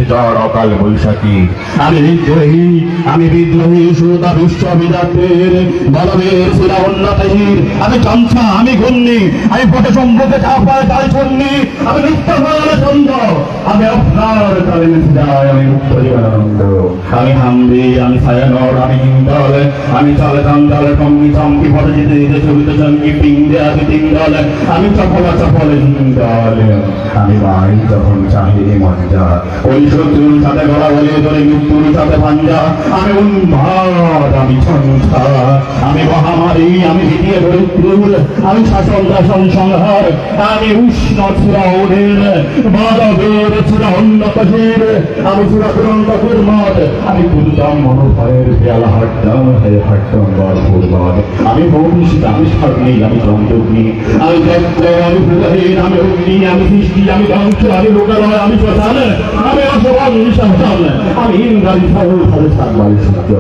ঝড় অকাল বৈশাখী। আমি বিদ্রোহী সুতা বিশ্ববিদ্যালয়ের বলবের শিরা উন্নতির, আমি চঞ্চা, আমি ঘূর্ণি, আমি পটে সম্মুখে চাপায় তাই চন্নি, আমি নিত্য চন্দ্র, আমি আপনার তালে মিশে যায়, আমি মুক্ত জীবনানন্দ। আমি হামদি, আমি ছায়ানর, আমি হিন্দল, আমি চলে চঞ্চলে টঙ্গি চমকি পটে যেতে যেতে ছবিতে চঙ্গি পিঙ্গে আমি তিনদল, আমি চপলা চপলে হিন্দল। আমি ভাই যখন চাহিদে মঞ্জা, ওই শত্রুর সাথে গলা বলিয়ে ধরে মৃত্যুর সাথে ভাঞ্জা। আমি উন্মাদ, আমি সংখ্যা, আমি মহামারী, আমি ভিটিয়ে দরিদ্র, আমি শাসন দাসন সংহার, আমি উষ্ণ চূড়া ওদের মাধবের চূড়া উন্নতশীল, আমি চূড়া দুরন্ত কুর্মদ, আমি কুলদম মনোভয়ের পেয়ালা হাট্টম হে হাট্টম বর পূর্বদ। আমি ভৌমিষ্ঠ, আমি স্বর্ণী, আমি চন্দ্রগ্নি, আমি দত্ত, আমি ভূতহীন, আমি অগ্নি, আমি সৃষ্টি, আমি ধ্বংস, আমি লোকালয়, আমি শ্মশান, আমি অসবন নিঃশ্বাসন, আমি ইন্দ্রাণী সর্বভাবে সাতবারে সূর্য।